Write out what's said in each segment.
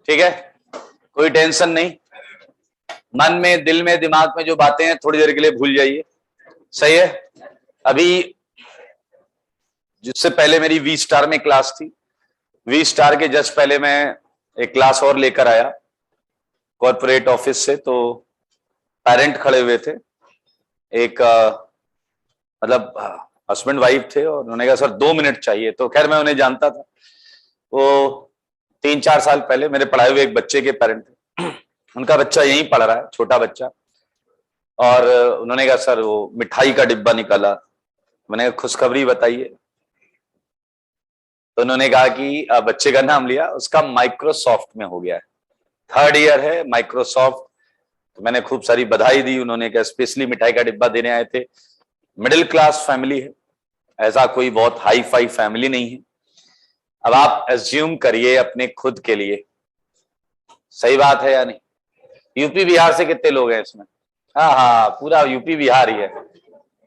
ठीक है, कोई टेंशन नहीं। मन में, दिल में, दिमाग में जो बातें हैं थोड़ी देर के लिए भूल जाइए, सही है। अभी जिससे पहले मेरी वी स्टार में क्लास थी, वी स्टार के जस्ट पहले मैं एक क्लास और लेकर आया कॉर्पोरेट ऑफिस से। तो पेरेंट खड़े हुए थे, एक मतलब हस्बैंड वाइफ थे, और उन्होंने कहा सर 2 मिनट चाहिए। तो खैर मैं उन्हें जानता था, वो 3-4 साल पहले मेरे पढ़ाए हुए एक बच्चे के पेरेंट थे। उनका बच्चा यहीं पढ़ रहा है, छोटा बच्चा, और उन्होंने कहा सर वो मिठाई का डिब्बा निकाला। मैंने कहा खुशखबरी बताइए। तो उन्होंने कहा कि बच्चे का नाम लिया, उसका माइक्रोसॉफ्ट में हो गया है, 3rd ईयर है माइक्रोसॉफ्ट। तो मैंने खूब सारी बधाई दी। उन्होंने कहा स्पेशली मिठाई का डिब्बा देने आए थे, मिडिल क्लास फैमिली है, ऐसा कोई बहुत हाई फाई फैमिली नहीं है। अब आप एज्यूम करिए अपने खुद के लिए, सही बात है या नहीं? यूपी बिहार से कितने लोग हैं इसमें? हाँ हाँ, पूरा यूपी बिहार ही है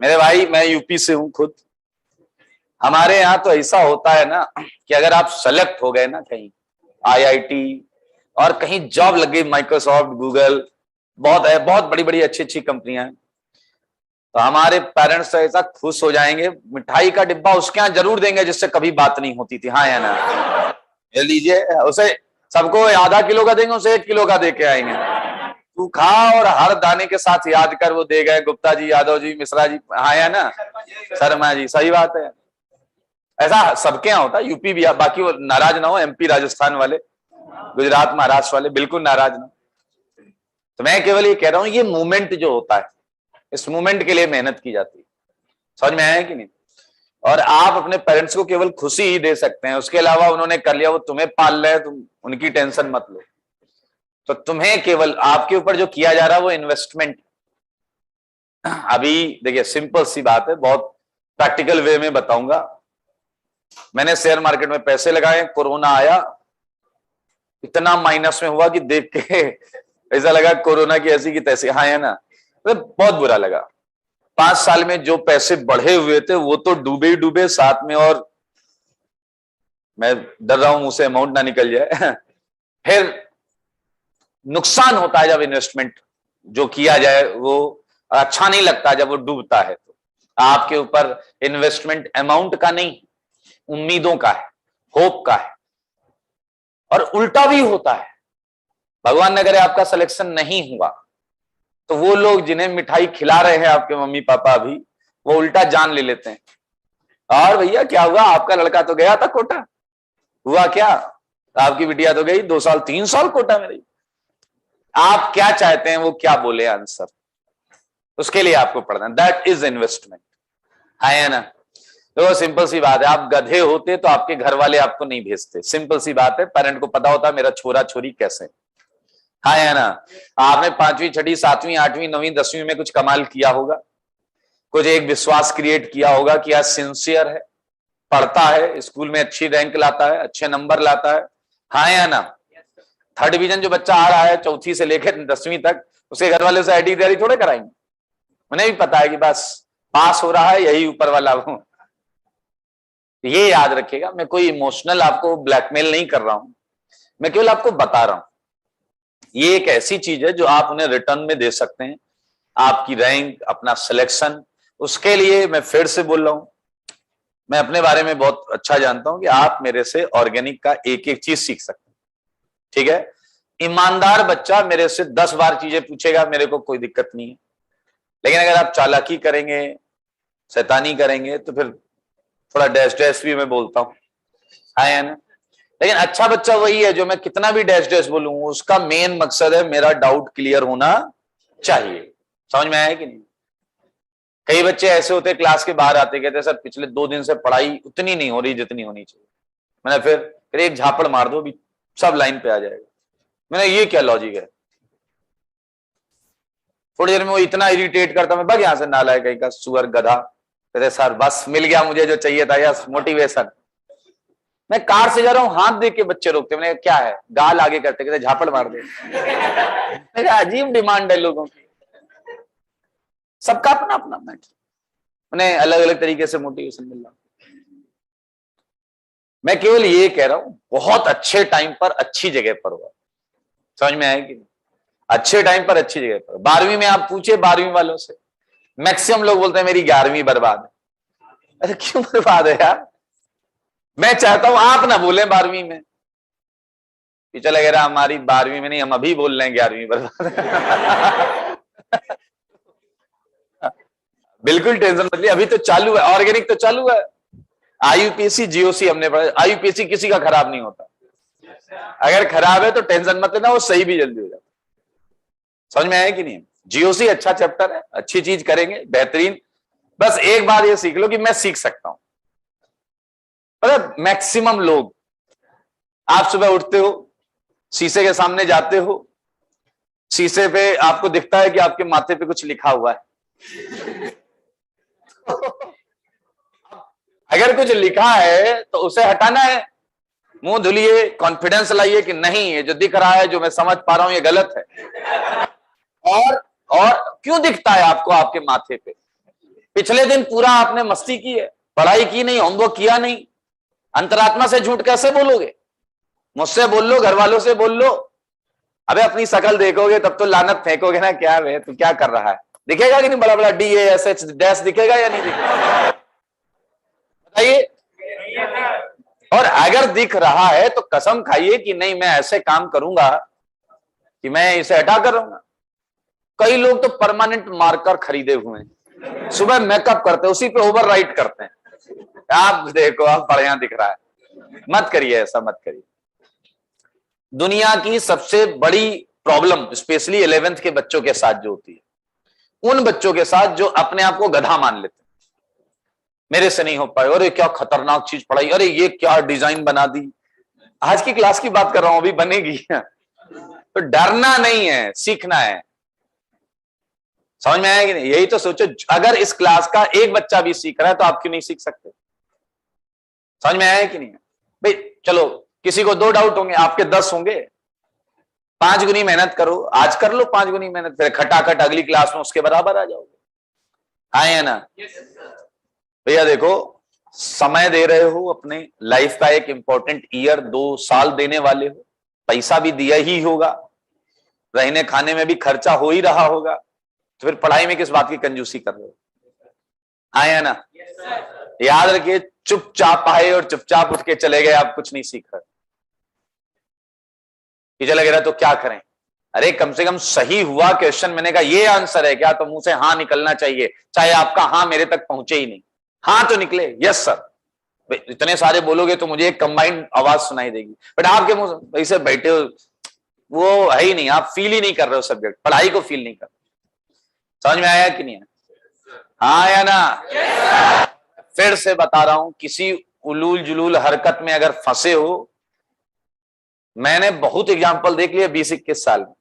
मेरे भाई, मैं यूपी से हूं खुद। हमारे यहाँ तो ऐसा होता है ना कि अगर आप सेलेक्ट हो गए ना कहीं आईआईटी और कहीं जॉब लग गई, माइक्रोसॉफ्ट, गूगल, बहुत है, बहुत बड़ी बड़ी अच्छी अच्छी कंपनियां हैं, तो हमारे पेरेंट्स तो ऐसा खुश हो जाएंगे, मिठाई का डिब्बा उसके यहाँ जरूर देंगे जिससे कभी बात नहीं होती थी, हाँ या ना? ले लीजिए, उसे सबको आधा किलो का देंगे, उसे 1 किलो का दे के आएंगे, तू खा और हर दाने के साथ याद कर, वो दे गए गुप्ता जी, यादव जी, मिश्रा जी, हाँ या ना, शर्मा जी, सही बात है। ऐसा सबके यहाँ होता है, यूपी भी। बाकी वो नाराज ना हो, एमपी राजस्थान वाले, गुजरात महाराष्ट्र वाले, बिल्कुल नाराज ना। तो मैं केवल ये कह रहा हूं, ये मूवमेंट जो होता है, इस मूवमेंट के लिए मेहनत की जाती है, समझ में आया कि नहीं? और आप अपने पेरेंट्स को केवल खुशी ही दे सकते हैं, उसके अलावा उन्होंने कर लिया, वो तुम्हें पाल रहे हैं, तुम उनकी टेंशन मत लो। तो तुम्हें केवल आपके ऊपर जो किया जा रहा है वो इन्वेस्टमेंट। अभी देखिए सिंपल सी बात है, बहुत प्रैक्टिकल वे में बताऊंगा। मैंने शेयर मार्केट में पैसे लगाए, कोरोना आया, इतना माइनस में हुआ कि देख के ऐसा लगा कोरोना की ऐसी की तैसी, हाँ है ना, तो बहुत बुरा लगा। 5 साल में जो पैसे बढ़े हुए थे वो तो डूबे ही डूबे साथ में, और मैं डर रहा हूं मुंह से अमाउंट ना निकल जाए। फिर नुकसान होता है जब इन्वेस्टमेंट जो किया जाए वो अच्छा नहीं लगता, जब वो डूबता है। तो आपके ऊपर इन्वेस्टमेंट अमाउंट का नहीं, उम्मीदों का है, होप का है। और उल्टा भी होता है, भगवान ने करे आपका सिलेक्शन नहीं हुआ तो वो लोग जिन्हें मिठाई खिला रहे हैं आपके मम्मी पापा अभी, वो उल्टा जान ले लेते हैं, और भैया क्या हुआ, आपका लड़का तो गया था कोटा, हुआ क्या, आपकी बिटिया तो गई 2 साल 3 साल कोटा में रही। आप क्या चाहते हैं वो क्या बोले आंसर, उसके लिए आपको पढ़ना, दैट इज इन्वेस्टमेंट, है ना? तो सिंपल सी बात है, आप गधे होते तो आपके घर वाले आपको नहीं भेजते, सिंपल सी बात है। पेरेंट को पता होता मेरा छोरा छोरी कैसे, हाँ या ना? आपने 5वीं 6वीं 7वीं 8वीं 9वीं 10वीं में कुछ कमाल किया होगा, कुछ एक विश्वास क्रिएट किया होगा कि आज सिंसियर है, पढ़ता है, स्कूल में अच्छी रैंक लाता है, अच्छे नंबर लाता है, हाँ या ना? 3rd डिवीजन जो बच्चा आ रहा है 4वीं से लेकर 10वीं तक, उसके घर वाले से आईटी तैयारी थोड़े कराएंगे, उन्हें भी पता है कि बस पास हो रहा है यही ऊपर वाला हूं। ये याद रखिएगा, मैं कोई इमोशनल आपको ब्लैकमेल नहीं कर रहा हूं, मैं केवल आपको बता रहा हूं ये एक ऐसी चीज है जो आप उन्हें रिटर्न में दे सकते हैं, आपकी रैंक, अपना सिलेक्शन। उसके लिए मैं फिर से बोल रहा हूं, मैं अपने बारे में बहुत अच्छा जानता हूं कि आप मेरे से ऑर्गेनिक का एक एक चीज सीख सकते हैं, ठीक है? ईमानदार बच्चा मेरे से 10 बार चीजें पूछेगा, मेरे को कोई दिक्कत नहीं है। लेकिन अगर आप चालाकी करेंगे, शैतानी करेंगे, तो फिर थोड़ा डैश डैश भी मैं बोलता हूं, है ना? लेकिन अच्छा बच्चा वही है जो मैं कितना भी डैश डैश बोलूं, उसका मेन मकसद है मेरा डाउट क्लियर होना चाहिए। समझ में आया कि नहीं? कई बच्चे ऐसे होते क्लास के बाहर आते, कहते सर पिछले 2 दिन से पढ़ाई उतनी नहीं हो रही जितनी होनी चाहिए। मैंने फिर एक झापड़ मार दो, भी सब लाइन पे आ जाएगा। मैंने ये क्या लॉजिक है? थोड़ी देर में वो इतना इरिटेट करता, मैं भाग यहां से, नालायक कहीं का, सुअर, गधा। कहते सर बस मिल गया मुझे जो चाहिए था, यस मोटिवेशन। मैं कार से जा रहा हूं, हाथ देख के बच्चे रोकते, मैंने क्या है, गाल आगे करते, कहते झापड़ मार दे। मेरे अजीब डिमांड है लोगों की, सबका अपना अपना मैटर, उन्हें अलग अलग तरीके से मोटिवेशन मिल रहा। मैं केवल ये कह रहा हूं बहुत अच्छे टाइम पर अच्छी जगह पर हुआ, समझ में आया कि अच्छे टाइम पर अच्छी जगह पर। 12वीं में आप पूछे 12वीं वालों से, मैक्सिमम लोग बोलते हैं मेरी 11वीं बर्बाद है। अरे क्यों बर्बाद है यार? मैं चाहता हूं आप ना बोले 12वीं में, पीछे लग रहा हमारी 12वीं में नहीं, हम अभी बोल रहे हैं 11वीं बर्बाद है। बिल्कुल टेंशन मत लीजिए, अभी तो चालू है, ऑर्गेनिक तो चालू है। आईयूपीएससी जीओसी हमने पढ़ा, आईयूपीएससी किसी का खराब नहीं होता, अगर खराब है तो टेंशन मत लेना, वो सही भी जल्दी हो जाता। समझ में आया कि नहीं? जीओसी अच्छा चैप्टर है, अच्छी चीज करेंगे, बेहतरीन। बस एक बात ये सीख लो कि मैं सीख सकता हूं। मतलब मैक्सिमम लोग, आप सुबह उठते हो, शीशे के सामने जाते हो, शीशे पे आपको दिखता है कि आपके माथे पे कुछ लिखा हुआ है। अगर कुछ लिखा है तो उसे हटाना है, मुंह धुलिए, कॉन्फिडेंस लाइए कि नहीं, ये जो दिख रहा है, जो मैं समझ पा रहा हूं, ये गलत है। और क्यों दिखता है आपको आपके माथे पे? पिछले दिन पूरा आपने मस्ती की है, पढ़ाई की नहीं, होमवर्क किया नहीं, अंतरात्मा से झूठ कैसे बोलोगे? मुझसे बोल लो, घर वालों से बोल लो। अबे अपनी शकल देखोगे तब तो लानत फेंकोगे ना, क्या है तू क्या कर रहा है? दिखेगा कि नहीं बड़ा बड़ा DASH डैश दिखेगा या नहीं दिखेगा? बताइए। और अगर दिख रहा है तो कसम खाइए कि नहीं, मैं ऐसे काम करूंगा कि मैं इसे हटा कर रहूंगा। कई लोग तो परमानेंट मार्कर खरीदे हुए हैं, सुबह मेकअप करते हैं, उसी पे ओवर राइट करते हैं। आप देखो, आप बढ़िया दिख रहा है। मत करिए ऐसा, मत करिए। दुनिया की सबसे बड़ी प्रॉब्लम स्पेशली 11th के बच्चों के साथ जो होती है, उन बच्चों के साथ जो अपने आप को गधा मान लेते हैं, मेरे से नहीं हो पाए, अरे क्या खतरनाक चीज पढ़ाई, अरे ये क्या डिजाइन बना दी। आज की क्लास की बात कर रहा हूं, अभी बनेगी। तो डरना नहीं है, सीखना है। समझ में आया कि नहीं? यही तो सोचो, अगर इस क्लास का एक बच्चा भी सीख रहा है तो आप क्यों नहीं सीख सकते? समझ में आया कि नहीं? भाई चलो, किसी को 2 डाउट होंगे, आपके 10 होंगे। 5 गुनी मेहनत करो, आज कर लो 5 गुनी मेहनत, फिर खटाखट अगली क्लास में उसके बराबर आ जाओगे। आए ना भैया? देखो, समय दे रहे हो, अपने लाइफ का एक इंपॉर्टेंट ईयर, 2 साल देने वाले हो, पैसा भी दिया ही होगा, रहने खाने में भी खर्चा हो ही रहा होगा, तो फिर पढ़ाई में किस बात की कंजूसी कर रहे हो? आए ना? याद रखिए, चुपचाप आए और चुपचाप उठ के चले गए, आप कुछ नहीं सीख रहे। पीछे लगे रहा तो क्या करें? अरे कम से कम सही हुआ क्वेश्चन, मैंने कहा ये आंसर है क्या, तो मुंह से हाँ निकलना चाहिए, चाहे आपका हाँ मेरे तक पहुंचे ही नहीं, हाँ तो निकले यस सर। इतने सारे बोलोगे तो मुझे एक कंबाइंड आवाज सुनाई देगी, बट आपके मुंह ऐसे बैठे हो, वो है ही नहीं, आप फील ही नहीं कर रहे हो सब्जेक्ट, पढ़ाई को फील नहीं कर रहे। समझ में आया कि नहीं? हाँ या ना? फिर से बता रहा हूं, किसी उलूल जुलूल हरकत में अगर फंसे हो, मैंने बहुत एग्जाम्पल देख लिया 20-21 साल में।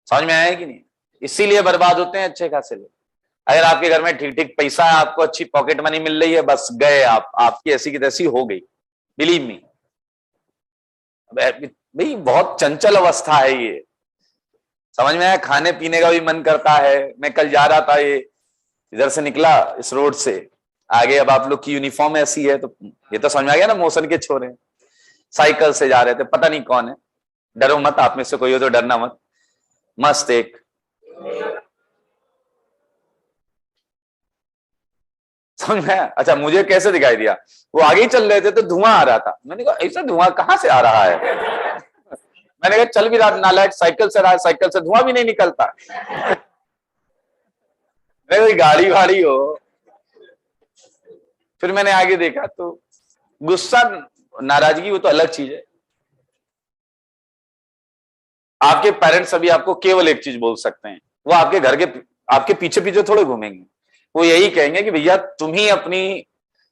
समझ में आया कि नहीं? इसीलिए बर्बाद होते हैं अच्छे खासे लोग। अगर आपके घर में ठीक ठीक पैसा है, आपको अच्छी पॉकेट मनी मिल रही है, बस गए आप, आपकी ऐसी की तैसी हो गई, बिलीव मी। भाई बहुत चंचल अवस्था है ये, समझ में आया? खाने पीने का भी मन करता है। मैं कल जा रहा था, ये इधर से निकला इस रोड से आगे, अब आप लोग की यूनिफॉर्म ऐसी है तो ये तो समझ में आ गया ना, मौसन के छोरे साइकिल से जा रहे थे, पता नहीं कौन है, डरो मत, आप में से कोई हो तो डरना मत। मस्त एक समझ में आया? अच्छा, मुझे कैसे दिखाई दिया? वो आगे ही चल रहे थे तो धुआं आ रहा था, मैंने कहा ऐसा धुआं कहां से आ रहा है? मैंने कहा चल भी रहा नालायक, साइकिल से रहा है, साइकिल से धुआं भी नहीं निकलता। कोई गाड़ी वाड़ी हो। फिर मैंने आगे देखा तो गुस्सा नाराजगी वो तो अलग चीज है। आपके पेरेंट्स अभी आपको केवल एक चीज बोल सकते हैं, वो आपके घर के आपके पीछे पीछे थोड़े घूमेंगे, वो यही कहेंगे कि भैया तुम ही अपनी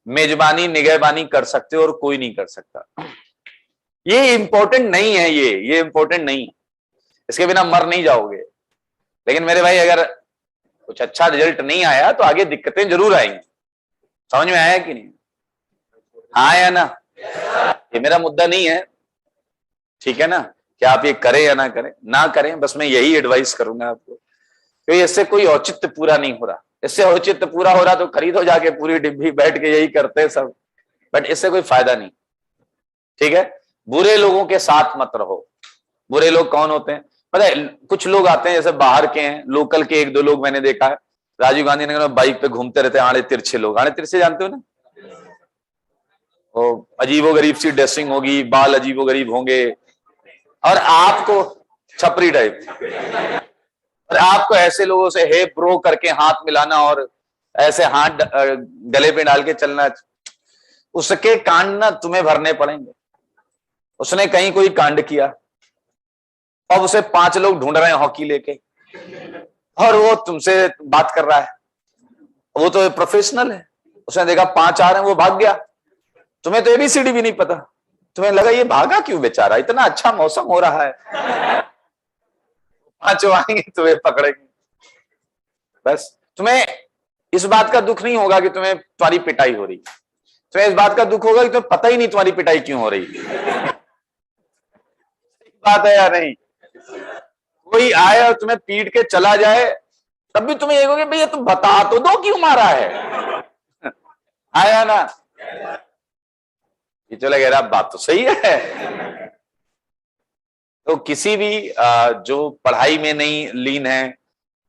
मेजबानी निगहबानी कर सकते हो और कोई नहीं कर सकता। ये इंपॉर्टेंट नहीं है, ये इंपॉर्टेंट नहीं, इसके बिना मर नहीं जाओगे। लेकिन मेरे भाई अगर कुछ अच्छा रिजल्ट नहीं आया तो आगे दिक्कतें जरूर आएंगी। समझ में आया कि नहीं? हाँ या ना? ये मेरा मुद्दा नहीं है, ठीक है ना? क्या आप ये करें या ना करें, ना करें, बस मैं यही एडवाइस करूंगा आपको, क्योंकि इससे कोई औचित्य पूरा नहीं हो रहा। इससे औचित्य पूरा हो रहा तो खरीदो जाके पूरी डिब्बी, बैठ के यही करते हैं सब, बट इससे कोई फायदा नहीं। ठीक है? बुरे लोगों के साथ मत रहो, बुरे लोग कौन होते हैं पता है? कुछ लोग आते हैं जैसे बाहर के हैं, लोकल के एक दो लोग मैंने देखा है, राजीव गांधी नगर में बाइक पे घूमते रहते हैं, आड़े तिरछे लोग। आड़े तिरछे जानते हो ना? वो अजीबो गरीब सी ड्रेसिंग होगी, बाल अजीबो गरीब होंगे, और आपको छपरी टाइप, और आपको ऐसे लोगों से हे ब्रो करके हाथ मिलाना और ऐसे हाथ गले पे डाल के चलना, उसके कांड ना तुम्हें भरने पड़ेंगे। उसने कहीं कोई कांड किया, अब उसे 5 लोग ढूंढ रहे हैं हॉकी लेके, और वो तुमसे बात कर रहा है, वो तो प्रोफेशनल है। उसने देखा 5 आ रहे हैं, वो भाग गया। तुम्हें तो एबीसीडी भी नहीं पता, तुम्हें लगा ये भागा क्यों बेचारा, इतना अच्छा मौसम हो रहा है, 5 आएंगे तुम्हें पकड़ेंगे। बस तुम्हें इस बात का दुख नहीं होगा कि तुम्हें तुम्हारी पिटाई हो रही, तुम्हें इस बात का दुख होगा कि तुम्हें पता ही नहीं तुम्हारी पिटाई क्यों हो रही। बात है या नहीं? कोई आए और तुम्हें पीट के चला जाए, तब भी तुम्हें ये कहोगे भैया तुम बता तो दो क्यों मारा है। आया ना? ये चला गया, बात तो सही है। तो किसी भी जो पढ़ाई में नहीं लीन है,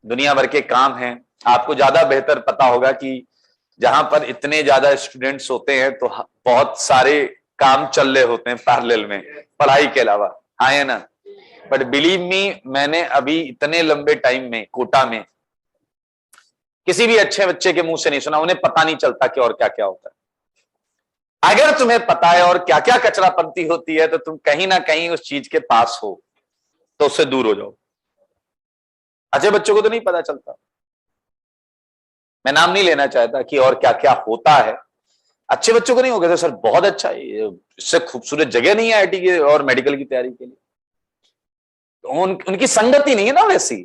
दुनिया भर के काम हैं, आपको ज्यादा बेहतर पता होगा कि जहां पर इतने ज्यादा स्टूडेंट्स होते हैं तो बहुत सारे काम चल रहे होते हैं पैरेलल में पढ़ाई के अलावा, है ना? बट बिलीव मी, मैंने अभी इतने लंबे टाइम में कोटा में किसी भी अच्छे बच्चे के मुंह से नहीं सुना, उन्हें पता नहीं चलता कि और क्या क्या होता है। अगर तुम्हें पता है और क्या क्या कचरापंती होती है, तो तुम कहीं ना कहीं उस चीज के पास हो, तो उससे दूर हो जाओ। अच्छे बच्चों को तो नहीं पता चलता। मैं नाम नहीं लेना चाहता कि और क्या क्या होता है, अच्छे बच्चों को नहीं होगा सर बहुत अच्छा है, इससे खूबसूरत जगह नहीं है आईटी की और मेडिकल की तैयारी के लिए। उनकी संगति नहीं है ना वैसी।